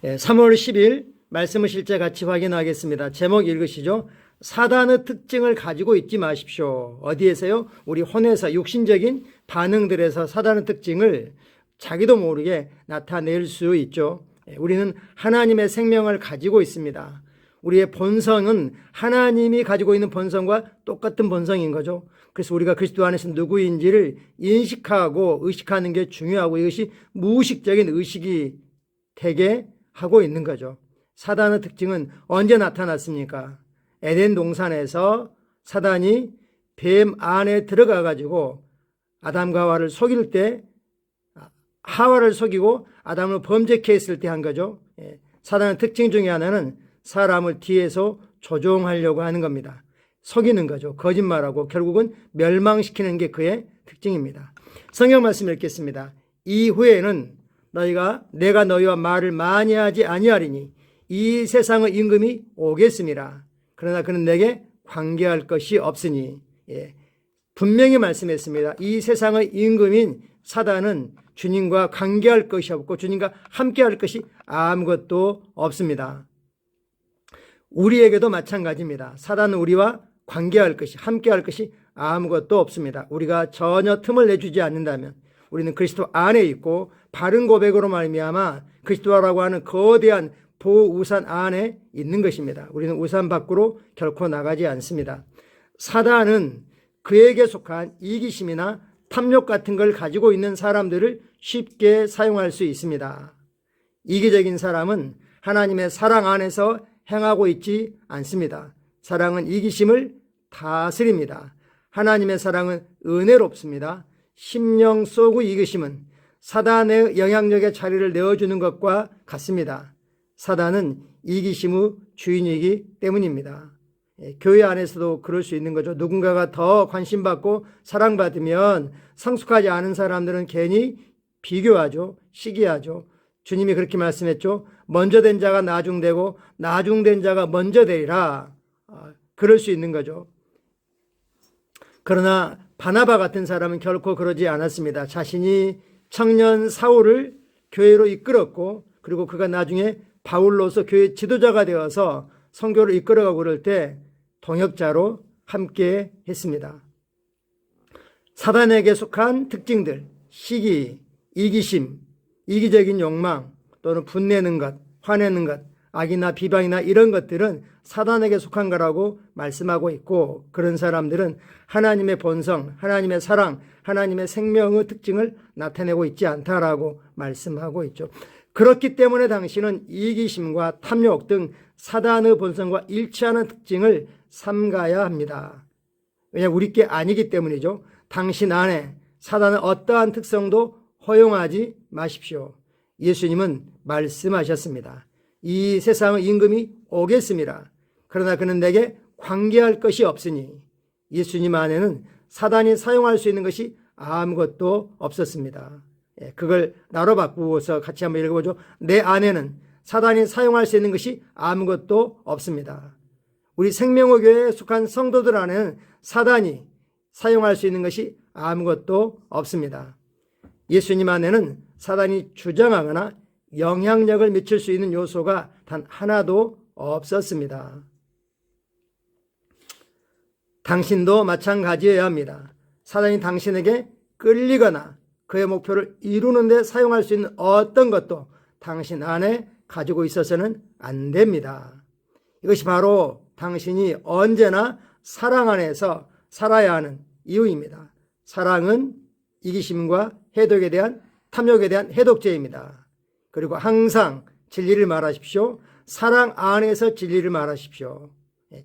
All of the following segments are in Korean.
3월 10일 말씀을 실제 같이 확인하겠습니다. 제목 읽으시죠. 사단의 특징을 가지고 있지 마십시오. 어디에서요? 우리 혼에서 육신적인 반응들에서 사단의 특징을 자기도 모르게 나타낼 수 있죠. 우리는 하나님의 생명을 가지고 있습니다. 우리의 본성은 하나님이 가지고 있는 본성과 똑같은 본성인 거죠. 그래서 우리가 그리스도 안에서 누구인지를 인식하고 의식하는 게 중요하고, 이것이 무의식적인 의식이 되게 하고 있는 거죠. 사단의 특징은 언제 나타났습니까? 에덴 동산에서 사단이 뱀 안에 들어가 가지고 아담과 하와를 속일 때, 하와를 속이고 아담을 범죄케 했을 때 한 거죠. 사단의 특징 중에 하나는 사람을 뒤에서 조종하려고 하는 겁니다. 속이는 거죠. 거짓말하고 결국은 멸망시키는 게 그의 특징입니다. 성경 말씀 읽겠습니다. 이후에는 내가 너희와 말을 많이 하지 아니하리니 이 세상의 임금이 오겠음이라. 그러나 그는 내게 관계할 것이 없으니. 분명히 말씀했습니다. 이 세상의 임금인 사단은 주님과 관계할 것이 없고 주님과 함께할 것이 아무것도 없습니다. 우리에게도 마찬가지입니다. 사단은 우리와 관계할 것이, 함께할 것이 아무것도 없습니다. 우리가 전혀 틈을 내주지 않는다면 우리는 그리스도 안에 있고 바른 고백으로 말미암아 그리스도라고 하는 거대한 보우산 안에 있는 것입니다. 우리는 우산 밖으로 결코 나가지 않습니다. 사단은 그에게 속한 이기심이나 탐욕 같은 걸 가지고 있는 사람들을 쉽게 사용할 수 있습니다. 이기적인 사람은 하나님의 사랑 안에서 행하고 있지 않습니다. 사랑은 이기심을 다스립니다. 하나님의 사랑은 은혜롭습니다. 심령 속의 이기심은 사단의 영향력에 자리를 내어주는 것과 같습니다. 사단은 이기심의 주인이기 때문입니다. 교회 안에서도 그럴 수 있는 거죠. 누군가가 더 관심받고 사랑받으면 성숙하지 않은 사람들은 괜히 비교하죠. 시기하죠. 주님이 그렇게 말씀했죠. 먼저 된 자가 나중되고 나중된 자가 먼저 되리라. 그럴 수 있는 거죠. 그러나 바나바 같은 사람은 결코 그러지 않았습니다. 자신이 청년 사울을 교회로 이끌었고, 그리고 그가 나중에 바울로서 교회 지도자가 되어서 선교를 이끌어가고 그럴 때 동역자로 함께 했습니다. 사단에게 속한 특징들, 시기, 이기심, 이기적인 욕망, 또는 분내는 것, 화내는 것, 악이나 비방이나 이런 것들은 사단에게 속한 거라고 말씀하고 있고, 그런 사람들은 하나님의 본성, 하나님의 사랑, 하나님의 생명의 특징을 나타내고 있지 않다라고 말씀하고 있죠. 그렇기 때문에 당신은 이기심과 탐욕 등 사단의 본성과 일치하는 특징을 삼가야 합니다. 왜냐하면 우리 게 아니기 때문이죠. 당신 안에 사단의 어떠한 특성도 허용하지 마십시오. 예수님은 말씀하셨습니다. 이 세상의 임금이 오겠습니다. 그러나 그는 내게 관계할 것이 없으니. 예수님 안에는 사단이 사용할 수 있는 것이 아무것도 없었습니다. 그걸 나로 바꾸어서 같이 한번 읽어보죠. 내 안에는 사단이 사용할 수 있는 것이 아무것도 없습니다. 우리 생명의 교회에 속한 성도들 안에는 사단이 사용할 수 있는 것이 아무것도 없습니다. 예수님 안에는 사단이 주장하거나 영향력을 미칠 수 있는 요소가 단 하나도 없었습니다. 당신도 마찬가지여야 합니다. 사단이 당신에게 끌리거나 그의 목표를 이루는 데 사용할 수 있는 어떤 것도 당신 안에 가지고 있어서는 안 됩니다. 이것이 바로 당신이 언제나 사랑 안에서 살아야 하는 이유입니다. 사랑은 이기심과 해독에 대한, 탐욕에 대한 해독제입니다. 그리고 항상 진리를 말하십시오. 사랑 안에서 진리를 말하십시오.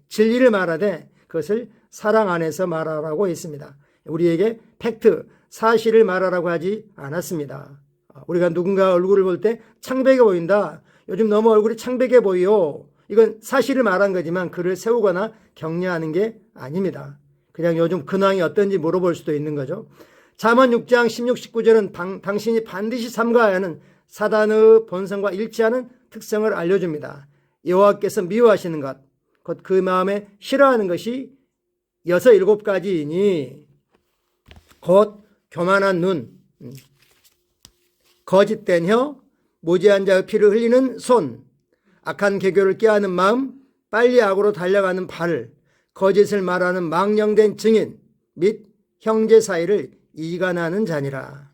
진리를 말하되 그것을 사랑 안에서 말하라고 했습니다. 우리에게 팩트, 사실을 말하라고 하지 않았습니다. 우리가 누군가 얼굴을 볼 때 창백해 보인다. 요즘 너무 얼굴이 창백해 보여. 이건 사실을 말한 거지만 그를 세우거나 격려하는 게 아닙니다. 그냥 요즘 근황이 어떤지 물어볼 수도 있는 거죠. 잠언 6장 16, 19절은 당신이 반드시 삼가야 하는 사단의 본성과 일치하는 특성을 알려줍니다. 여호와께서 미워하시는 것, 곧 그 마음에 싫어하는 것이 6, 7가지이니 곧 교만한 눈, 거짓된 혀, 무지한 자의 피를 흘리는 손, 악한 계교를 꾀하는 마음, 빨리 악으로 달려가는 발, 거짓을 말하는 망령된 증인 및 형제 사이를 이간하는 자니라.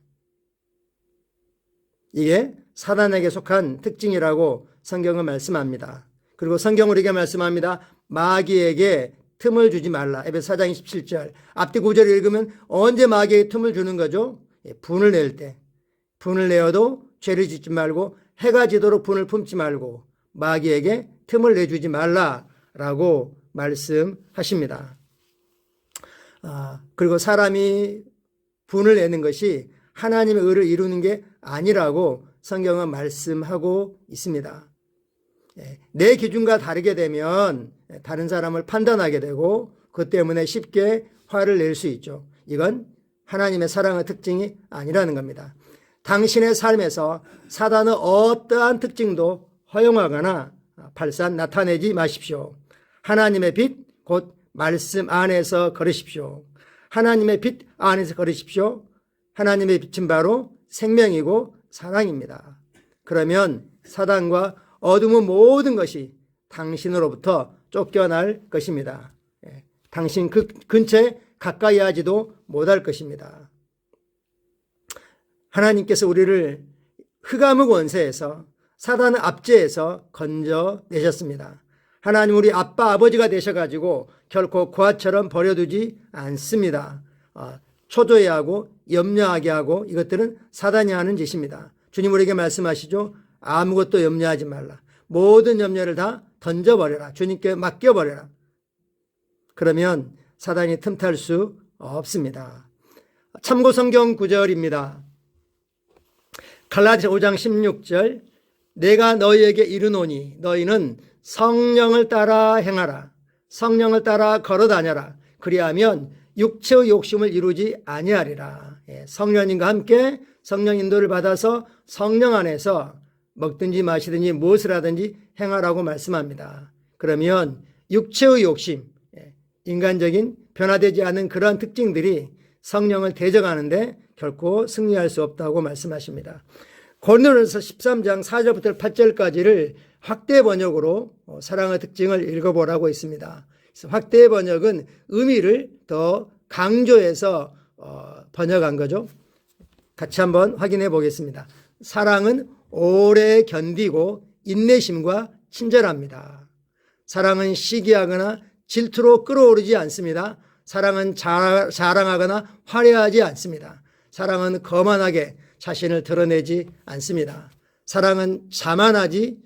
이게 사단에게 속한 특징이라고 성경은 말씀합니다. 그리고 성경은 우리에게 말씀합니다. 마귀에게 틈을 주지 말라. 에베소 4장 27절. 앞뒤 구절을 읽으면 언제 마귀에게 틈을 주는 거죠? 분을 낼 때. 분을 내어도 죄를 짓지 말고 해가 지도록 분을 품지 말고 마귀에게 틈을 내주지 말라라고 말씀하십니다. 그리고 사람이 분을 내는 것이 하나님의 의를 이루는 게 아니라고 성경은 말씀하고 있습니다. 내 기준과 다르게 되면 다른 사람을 판단하게 되고 그 때문에 쉽게 화를 낼 수 있죠. 이건 하나님의 사랑의 특징이 아니라는 겁니다. 당신의 삶에서 사단의 어떠한 특징도 허용하거나 발산 나타내지 마십시오. 하나님의 빛, 곧 말씀 안에서 걸으십시오. 하나님의 빛 안에서 걸으십시오. 하나님의 빛은 바로 생명이고 사랑입니다. 그러면 사단과 어둠의 모든 것이 당신으로부터 쫓겨날 것입니다. 당신 그 근처에 가까이 하지도 못할 것입니다. 하나님께서 우리를 흑암의 권세에서 사단의 압제에서 건져내셨습니다. 하나님 우리 아빠 아버지가 되셔가지고 결코 고아처럼 버려두지 않습니다. 초조해하고 염려하게 하고 이것들은 사단이 하는 짓입니다. 주님 우리에게 말씀하시죠. 아무것도 염려하지 말라. 모든 염려를 다 던져버려라. 주님께 맡겨버려라. 그러면 사단이 틈탈 수 없습니다. 참고 성경 구절입니다. 갈라디아서 5장 16절. 내가 너희에게 이르노니 너희는 성령을 따라 행하라. 성령을 따라 걸어다녀라. 그리하면 육체의 욕심을 이루지 아니하리라. 성령님과 함께 성령 인도를 받아서 성령 안에서 먹든지 마시든지 무엇을 하든지 행하라고 말씀합니다. 그러면 육체의 욕심, 인간적인 변화되지 않은 그러한 특징들이 성령을 대적하는데 결코 승리할 수 없다고 말씀하십니다. 고린도전서 13장 4절부터 8절까지를 확대 번역으로 사랑의 특징을 읽어보라고 있습니다. 그래서 확대 번역은 의미를 더 강조해서 번역한 거죠. 같이 한번 확인해 보겠습니다. 사랑은 오래 견디고 인내심과 친절합니다. 사랑은 시기하거나 질투로 끌어오르지 않습니다. 사랑은 자랑하거나 화려하지 않습니다. 사랑은 거만하게 자신을 드러내지 않습니다. 사랑은 자만하지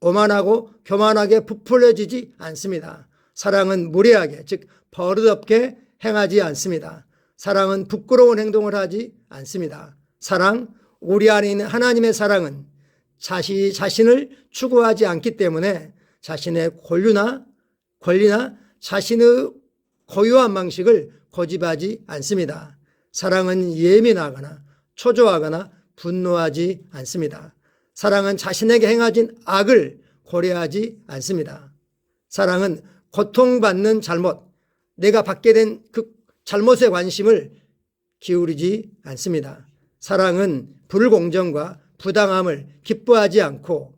오만하고 교만하게 부풀려지지 않습니다. 사랑은 무례하게 즉 버릇없게 행하지 않습니다. 사랑은 부끄러운 행동을 하지 않습니다. 사랑, 우리 안에 있는 하나님의 사랑은 자신을 추구하지 않기 때문에 자신의 권리나 자신의 고유한 방식을 고집하지 않습니다. 사랑은 예민하거나 초조하거나 분노하지 않습니다. 사랑은 자신에게 행하진 악을 고려하지 않습니다. 사랑은 고통받는 잘못, 내가 받게 된 그 잘못에 관심을 기울이지 않습니다. 사랑은 불공정과 부당함을 기뻐하지 않고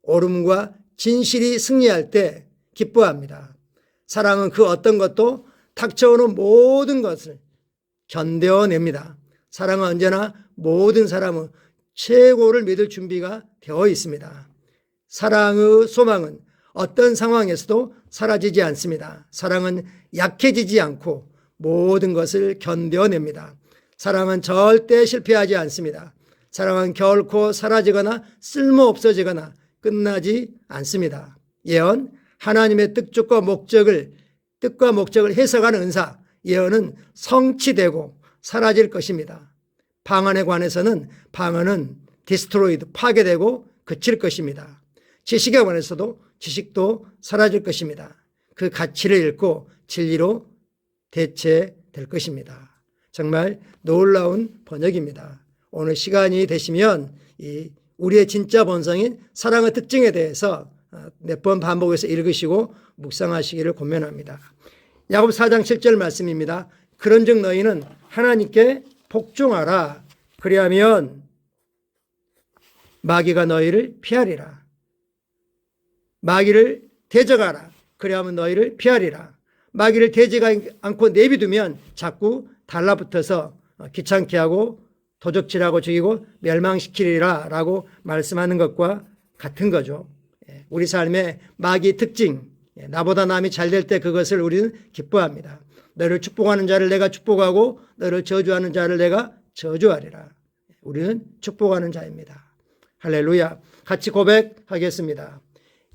옳음과 진실이 승리할 때 기뻐합니다. 사랑은 그 어떤 것도 닥쳐오는 모든 것을 견뎌냅니다. 사랑은 언제나 모든 사람의 최고를 믿을 준비가 되어 있습니다. 사랑의 소망은 어떤 상황에서도 사라지지 않습니다. 사랑은 약해지지 않고 모든 것을 견뎌냅니다. 사랑은 절대 실패하지 않습니다. 사랑은 결코 사라지거나 쓸모없어지거나 끝나지 않습니다. 예언, 하나님의 뜻과 목적을 해석하는 은사, 예언은 성취되고 사라질 것입니다. 방언에 관해서는 방언은 디스트로이드, 파괴되고 그칠 것입니다. 지식에 관해서도 지식도 사라질 것입니다. 그 가치를 잃고 진리로 대체될 것입니다. 정말 놀라운 번역입니다. 오늘 시간이 되시면 우리의 진짜 본성인 사랑의 특징에 대해서 몇 번 반복해서 읽으시고 묵상하시기를 권면합니다. 야고보서 4장 7절 말씀입니다. 그런즉 너희는 하나님께 복종하라. 그리하면 마귀가 너희를 피하리라. 마귀를 대적하라. 그래야만 너희를 피하리라. 마귀를 대적하지 않고 내비두면 자꾸 달라붙어서 귀찮게 하고 도적질하고 죽이고 멸망시키리라 라고 말씀하는 것과 같은 거죠. 우리 삶의 마귀 특징, 나보다 남이 잘 될 때 그것을 우리는 기뻐합니다. 너를 축복하는 자를 내가 축복하고 너를 저주하는 자를 내가 저주하리라. 우리는 축복하는 자입니다. 할렐루야. 같이 고백하겠습니다.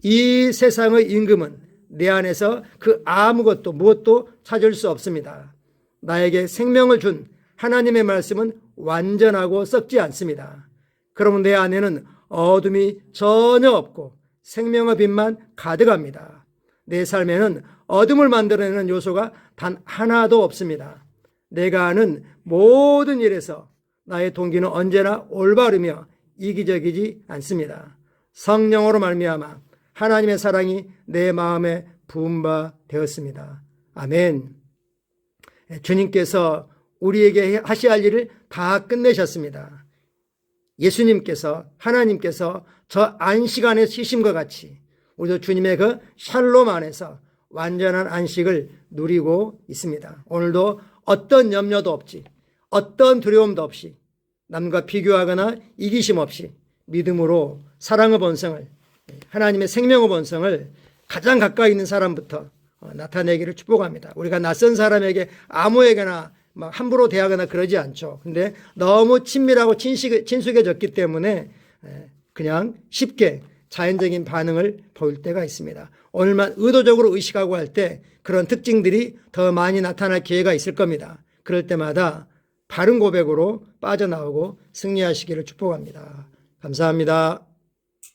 이 세상의 임금은 내 안에서 그 아무것도 무엇도 찾을 수 없습니다. 나에게 생명을 준 하나님의 말씀은 완전하고 썩지 않습니다. 그러면 내 안에는 어둠이 전혀 없고 생명의 빛만 가득합니다. 내 삶에는 어둠을 만들어내는 요소가 단 하나도 없습니다. 내가 하는 모든 일에서 나의 동기는 언제나 올바르며 이기적이지 않습니다. 성령으로 말미암아 하나님의 사랑이 내 마음에 부은 바 되었습니다. 아멘. 주님께서 우리에게 하셔야 할 일을 다 끝내셨습니다. 예수님께서, 하나님께서 저 안식 안에 쉬심과 같이 우리도 주님의 그 샬롬 안에서 완전한 안식을 누리고 있습니다. 오늘도 어떤 염려도 없이, 어떤 두려움도 없이, 남과 비교하거나 이기심 없이 믿음으로 사랑의 본성을, 하나님의 생명의 본성을 가장 가까이 있는 사람부터 나타내기를 축복합니다. 우리가 낯선 사람에게 아무에게나 막 함부로 대하거나 그러지 않죠. 근데 너무 친밀하고 친숙해졌기 때문에 그냥 쉽게 자연적인 반응을 보일 때가 있습니다. 오늘만 의도적으로 의식하고 할 때 그런 특징들이 더 많이 나타날 기회가 있을 겁니다. 그럴 때마다 바른 고백으로 빠져나오고 승리하시기를 축복합니다. 감사합니다.